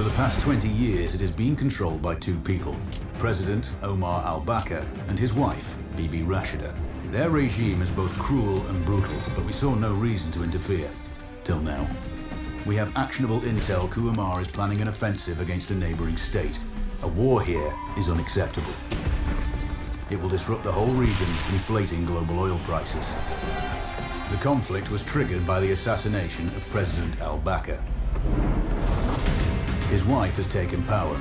For the past 20 years, it has been controlled by two people, President Omar al-Bakr and his wife, Bibi Rashida. Their regime is both cruel and brutal, but we saw no reason to interfere. Till now. We have actionable intel Omar is planning an offensive against a neighboring state. A war here is unacceptable. It will disrupt the whole region, inflating global oil prices. The conflict was triggered by the assassination of President al-Bakr. His wife has taken power,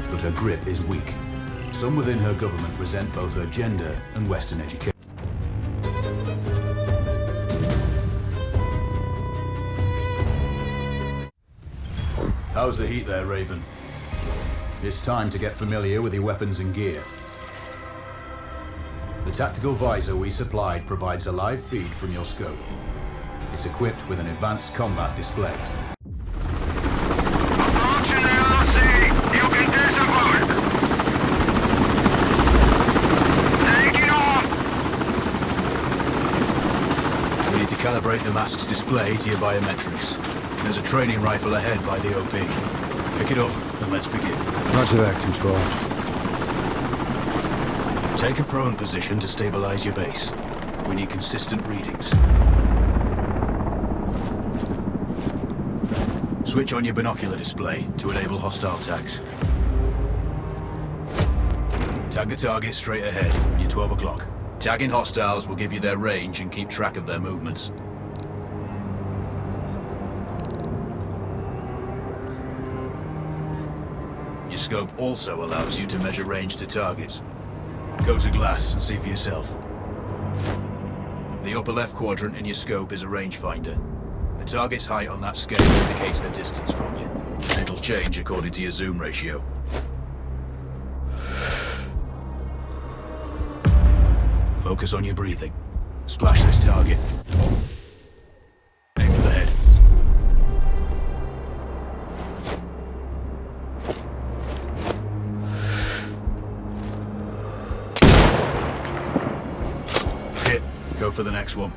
but her grip is weak. Some within her government resent both her gender and Western education. How's the heat there, Raven? It's time to get familiar with your weapons and gear. The tactical visor we supplied provides a live feed from your scope. It's equipped with an advanced combat display. We need to calibrate the mask's display to your biometrics. There's a training rifle ahead by the OP. Pick it up and let's begin. Roger that, Control. Take a prone position to stabilize your base. We need consistent readings. Switch on your binocular display to enable hostile tags. Tag the target straight ahead, you're 12 o'clock. Tagging hostiles will give you their range and keep track of their movements. Your scope also allows you to measure range to targets. Go to glass and see for yourself. The upper left quadrant in your scope is a rangefinder. The target's height on that scale indicates their distance from you. It'll change according to your zoom ratio. Focus on your breathing. Splash this target. Aim for the head. Hit. Go for the next one.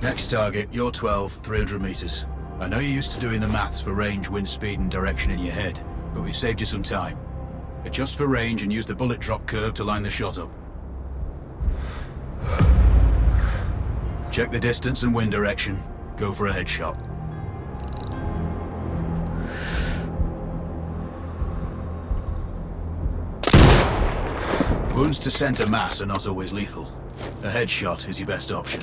Next target, you're 12, 300 meters. I know you're used to doing the maths for range, wind speed and direction in your head, but we've saved you some time. Adjust for range and use the bullet drop curve to line the shot up. Check the distance and wind direction. Go for a headshot. Wounds to center mass are not always lethal. A headshot is your best option.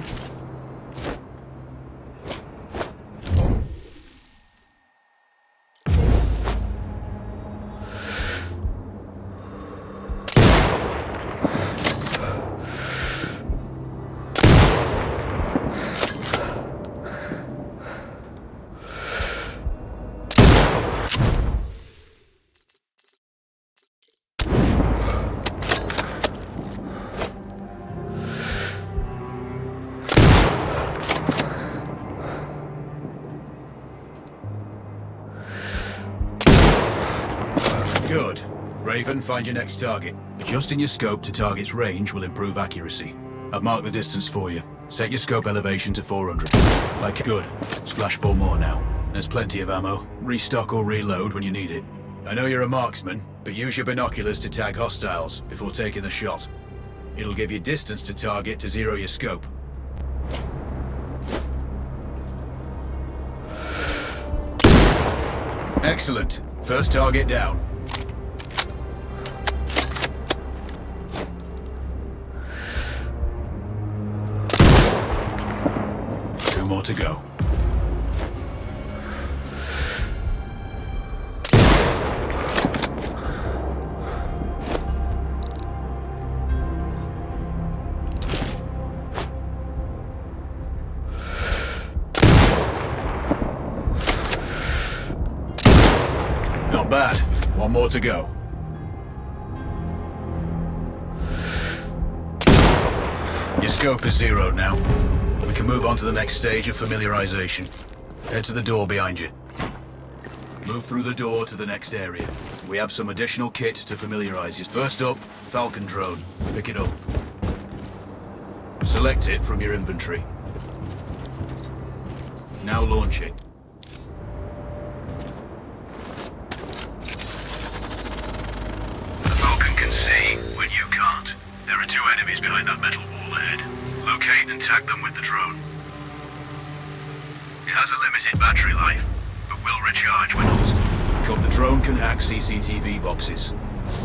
Good. Raven, find your next target. Adjusting your scope to target's range will improve accuracy. I've marked the distance for you. Set your scope elevation to 400. Like good. Splash 4 more now. There's plenty of ammo. Restock or reload when you need it. I know you're a marksman, but use your binoculars to tag hostiles before taking the shot. It'll give you distance to target to zero your scope. Excellent. First target down. More to go. Not bad. One more to go. Your scope is zeroed now. We can move on to the next stage of familiarization. Head to the door behind you. Move through the door to the next area. We have some additional kit to familiarize you. First up, Falcon drone. Pick it up. Select it from your inventory. Now launch it. and tag them with the drone. It has a limited battery life, but will recharge when lost. The drone can hack CCTV boxes.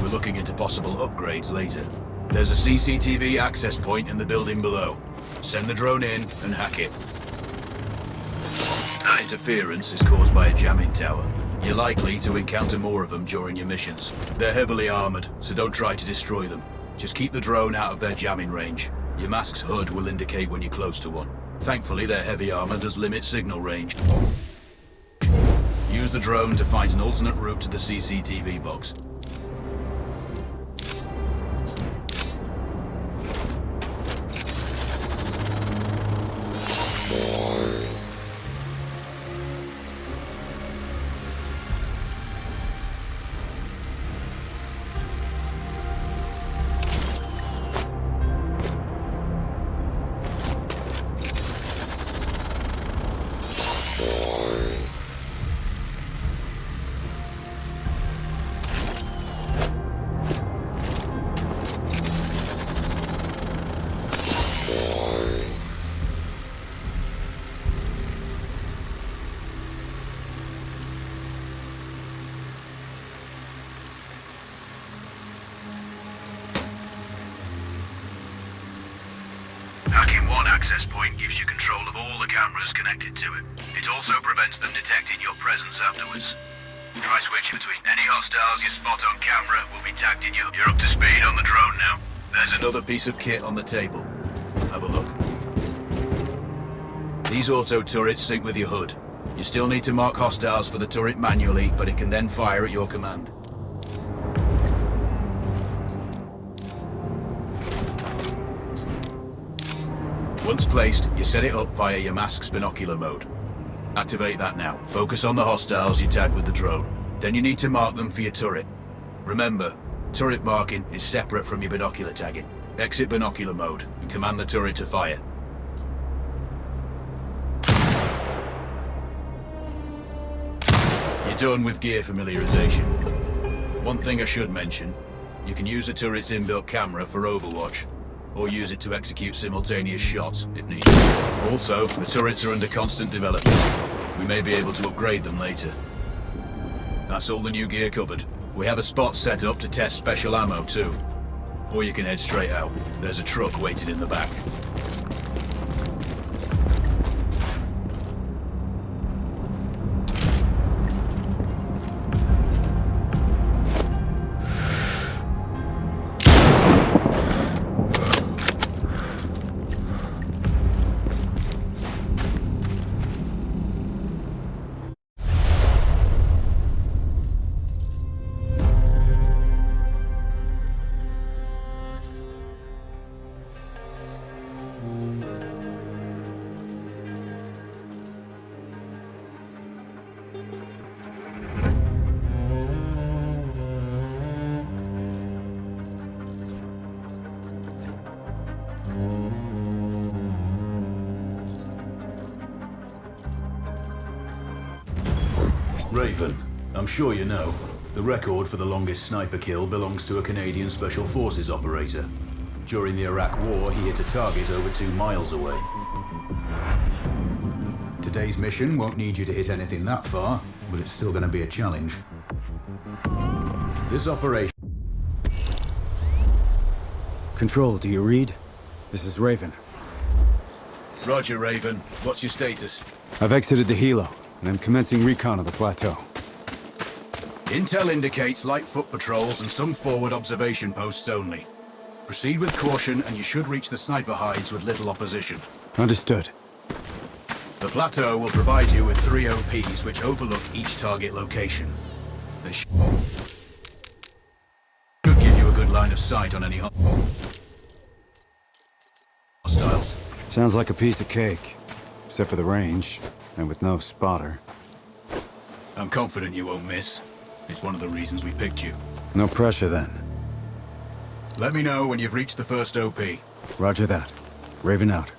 We're looking into possible upgrades later. There's a CCTV access point in the building below. Send the drone in and hack it. That interference is caused by a jamming tower. You're likely to encounter more of them during your missions. They're heavily armored, so don't try to destroy them. Just keep the drone out of their jamming range. Your mask's hood will indicate when you're close to one. Thankfully, their heavy armor does limit signal range. Use the drone to find an alternate route to the CCTV box. Hacking one access point gives you control of all the cameras connected to it. It also prevents them detecting your presence afterwards. Try switching between any hostiles you spot on camera will be tagged in you. You're up to speed on the drone now. There's another piece of kit on the table. Have a look. These auto turrets sync with your hood. You still need to mark hostiles for the turret manually, but it can then fire at your command. Once placed, you set it up via your mask's binocular mode. Activate that now. Focus on the hostiles you tag with the drone. Then you need to mark them for your turret. Remember, turret marking is separate from your binocular tagging. Exit binocular mode and command the turret to fire. You're done with gear familiarization. One thing I should mention, you can use the turret's inbuilt camera for overwatch, or use it to execute simultaneous shots, if needed. Also, the turrets are under constant development. We may be able to upgrade them later. That's all the new gear covered. We have a spot set up to test special ammo, too. Or you can head straight out. There's a truck waiting in the back. Raven, I'm sure you know, the record for the longest sniper kill belongs to a Canadian Special Forces operator. During the Iraq War, he hit a target over 2 miles away. Today's mission won't need you to hit anything that far, but it's still going to be a challenge. This operation... Control, do you read? This is Raven. Roger, Raven. What's your status? I've exited the helo, and I'm commencing recon of the plateau. Intel indicates light foot patrols and some forward observation posts only. Proceed with caution and you should reach the sniper hides with little opposition. Understood. The plateau will provide you with 3 OPs which overlook each target location. They should give you a good line of sight on any hostiles. Sounds like a piece of cake, except for the range, and with no spotter. I'm confident you won't miss. It's one of the reasons we picked you. No pressure then. Let me know when you've reached the first OP. Roger that. Raven out.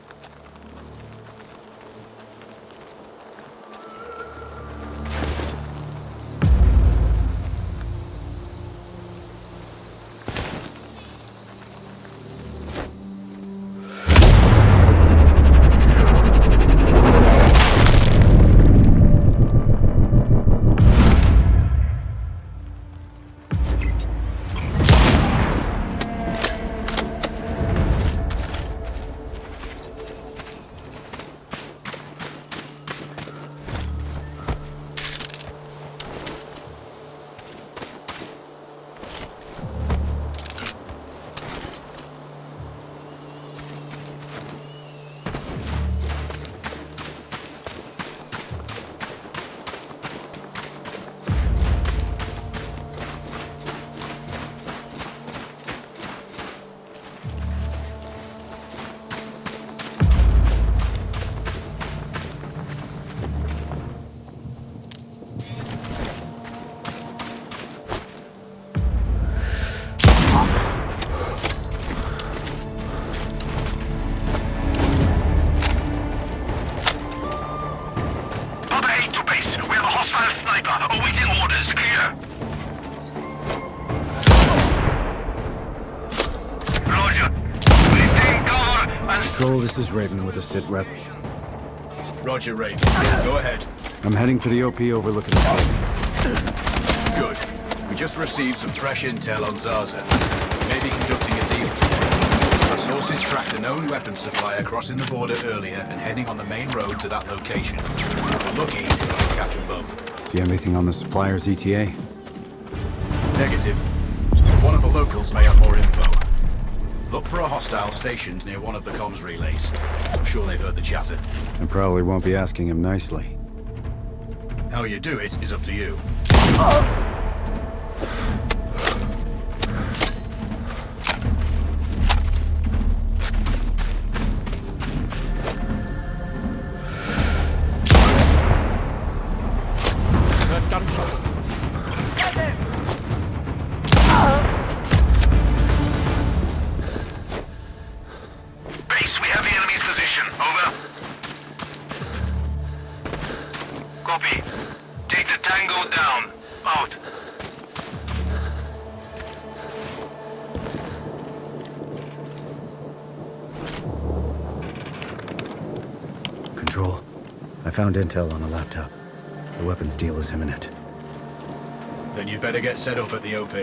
Control, this is Raven with a sit rep. Roger, Raven. Go ahead. I'm heading for the OP overlooking the port. Good. We just received some fresh intel on Zaza. We may be conducting a deal today. Our sources tracked a known weapons supplier crossing the border earlier and heading on the main road to that location. If we're lucky, we'll catch them both. Do you have anything on the supplier's ETA? Negative. One of the locals may have more info. Look for a hostile stationed near one of the comms relays. I'm sure they've heard the chatter. I probably won't be asking him nicely. How you do it is up to you. Base, we have the enemy's position. Over. Copy. Take the Tango down. Out. Control, I found intel on a laptop. The weapons deal is imminent. Then you'd better get set up at the OP.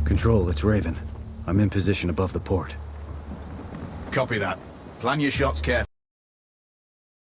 Control, it's Raven. I'm in position above the port. Copy that. Plan your shots carefully.